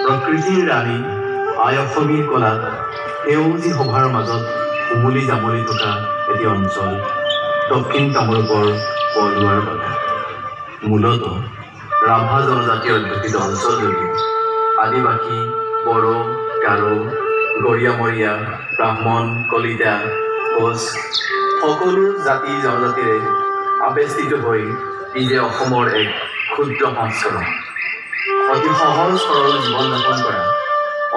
প্ৰকৃতিৰ ৰাণী আই অসমীৰ কলাত সেউজী সভাৰ মাজত উমলি জামলি থকা এটি অঞ্চল দক্ষিণ কামৰূপৰ বৰদোৱাৰ বাগান। মূলত ৰাভা জনজাতীয় অধ্যুষিত অঞ্চল যদিও আদিবাসী, বড়ো, গাৰো, গৰীয়ামৰীয়া, ব্ৰাহ্মণ, কলিতা, কোচ সকলো জাতি জনজাতিৰে আবেষ্টিত হৈ ই যে অসমৰ এক ক্ষুদ্ৰ সংস্কৰণ। অতি সহজ সৰল জীৱন যাপন কৰা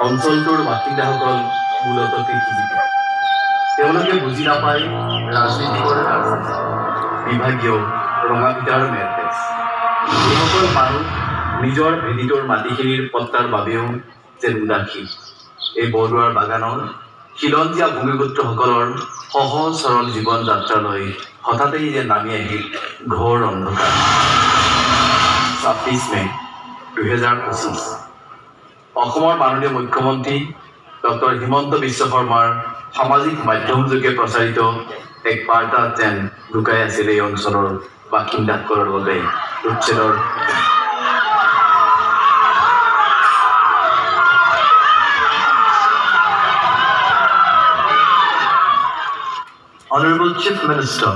অঞ্চলটোৰ বাসিন্দাসকল মূলত কৃষিজীৱী। তেওঁলোকে বুজি নাপায় ৰাজনীতিকৰ ৰাজনীতি, বিভাগীয় ৰঙা পিতাৰ মেৰপেচ। যিসকল মানুহ নিজৰ ভেটিটোৰ মাটিখিনিৰ পট্টাৰ বাবেও যেন উদাসীন। এই বৰদোৱাৰ বাগানৰ খিলঞ্জীয়া ভূমিপুত্ৰসকলৰ সহজ সৰল জীৱন যাত্ৰালৈ হঠাতেই যেন নামি আহিল ঘোৰ অন্ধকাৰ। ২৬ মে ২০২৫ অসমৰ মাননীয় মুখ্যমন্ত্ৰী ডক্টৰ হিমন্ত বিশ্ব শৰ্মাৰ সামাজিক মাধ্যমযোগে প্ৰচাৰিত এক বাৰ্তাত যেন লুকাই আছিল এই অঞ্চলৰ বাসিন্দাসকলৰ বাবে উচ্ছেদৰ Honorable Chief Minister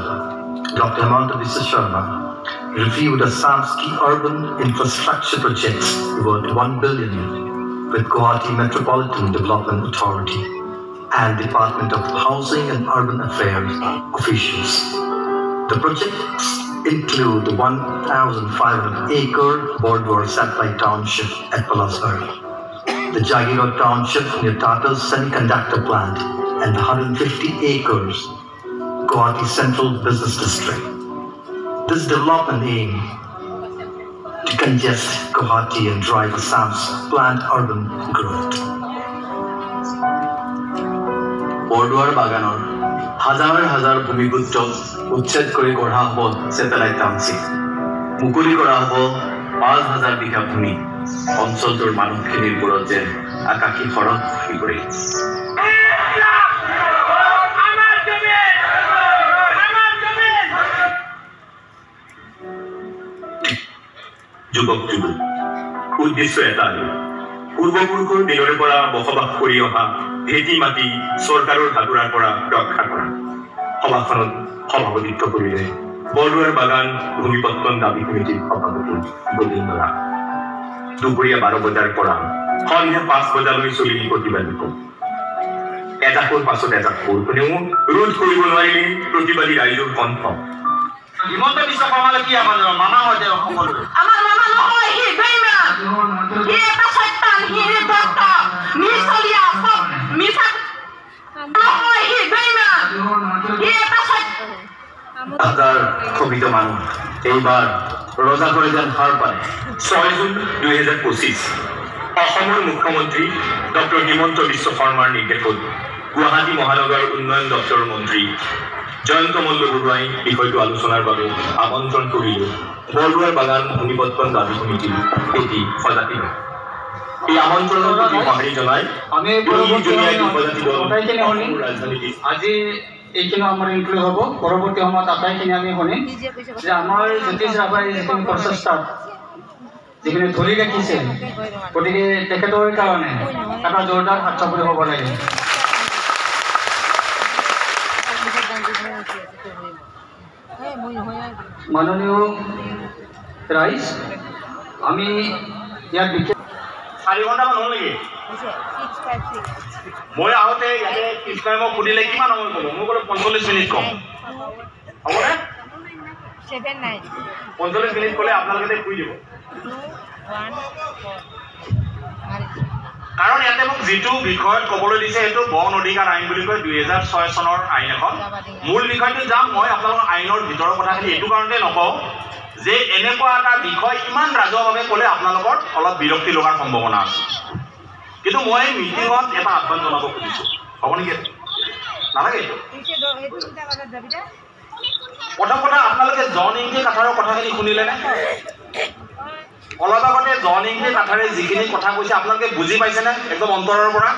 Dr. Himanta Biswa Sharma reviewed Assam's key urban infrastructure projects worth 1 billion with Guwahati Metropolitan Development Authority and Department of Housing and Urban Affairs officials. The projects include the 1,500-acre Bordwar Satellite Township at Palasar, the Jagirot Township near Tata's Semiconductor Plant, and the 150 acres Guwahati Central Business District. This development aims to congest Guwahati and drive Assam's planned urban growth. বৰদোৱাৰ বাগানৰ হাজাৰ হাজাৰ ভূমিপুত্ৰক উচ্ছেদ কৰি গঢ়া হ'ব satellite township. মুকলি কৰা হ'ব ৫,০০০ বিঘা ভূমি। অঞ্চলটোৰ মানুহখিনিৰ মূৰত যেন আকাশী সৰগ হৈ পৰিল। যুৱক যুৱতী উদ্দেশ্য এটাই, পূৰ্বপুৰুষৰ দিনৰে পৰা বসবাস কৰি অহা ভেটি মাটি চৰকাৰৰ হাতোৰাৰ পৰা ৰক্ষা কৰা। সভাখনত সভাপতিত্ব কৰিলে বৰদোৱাৰ বাগান ভূমিপত্তন দাবী সমিতিৰ সভাপতি বলিন বৰা। দুপৰীয়া ১২ বজাৰ পৰা সন্ধিয়া ৫ বজালৈ চলিল প্ৰতিবাদ বিক্ষোভ। এটাকৈ পাছত এটাকৈ কোনেও ৰোধ কৰিব নোৱাৰিলে প্ৰতিবাদী ৰাইজৰ কণ্ঠ। হিমন্ত বিশ্ব শৰ্মালৈ কি আমাৰ মামা হয় তেওঁ সকলোৰে? আমাৰ মামা নহয়, সি বেইমান, সি এটা শয়তান, সি দত্ত, মিছলীয়া, সব মিছা নহয়, সি বেইমান, সি এটা শয়তান। হাজাৰ ক্ষোভিত মানুহ এইবাৰ ৰজা কৰি যেন সাৰ পালে। ৬ জুন ২০২৫ অসমৰ মুখ্যমন্ত্ৰী ডক্টৰ হিমন্ত বিশ্ব শৰ্মাৰ নিৰ্দেশত গুৱাহাটী মহানগৰ উন্নয়ন দপ্তৰৰ মন্ত্ৰী জয়ন্ত মল্ল বৰুৱাই বিষয়টো আলোচনাৰ বাবে আমন্ত্ৰণ কৰিলে বৰদোৱাৰ বাগান ভূমিপত্তন দাবী সমিতিৰ এটি সজাতি। এই আমন্ত্ৰণৰ প্ৰতি সঁহাৰি জনাই আমি আজি এইখিনি আমাৰ ইনক্লুড হ'ব। পৰৱৰ্তী সময়ত আটাইখিনি আমি শুনিম যে আমাৰ জ্যোতিষ ৰাভাই যিখিনি প্ৰচেষ্টাত যিখিনি ধৰি ৰাখিছে, গতিকে তেখেতৰ কাৰণে এটা জোৰদাৰ হাত চাপৰি হ'ব লাগে। মাননীয় ৰাইজ, আমি ইয়াত বিশেষ ৪ ঘণ্টামান হ'ল নেকি? মই আহোঁতে ইয়াতে কৃষ্ণই মোক সুধিলে কিমান সময় ক'লোঁ, মই ক'লোঁ ৪৫ মিনিট কম হ'বনে? ৪৫ মিনিট ক'লে আপোনালোকে শুই দিব। কাৰণ ইয়াতে মোক যিটো বিষয়ত ক'বলৈ দিছে সেইটো বন অধিকাৰ আইন বুলি কয়, ২০০৬ চনৰ আইন এখন। মূল বিষয়টো যাম মই আপোনালোকৰ আইনৰ ভিতৰৰ কথাখিনি এইটো কাৰণতে নকওঁ যে এনেকুৱা এটা বিষয় ইমান ৰাজহুৱাভাৱে ক'লে আপোনালোকৰ অলপ বিৰক্তি লগাৰ সম্ভাৱনা আছে। কিন্তু মই মিটিঙত এটা আহ্বান জনাব খুজিছোঁ, হ'ব নেকি? নালাগে? প্ৰথম কথা, আপোনালোকে জন ইংগিত কাঠাৰৰ কথাখিনি শুনিলেনে? অলপ আগতে জন ইংগিত কাঠাৰে যিখিনি কথা কৈছে আপোনালোকে বুজি পাইছেনে একদম অন্তৰৰ পৰা?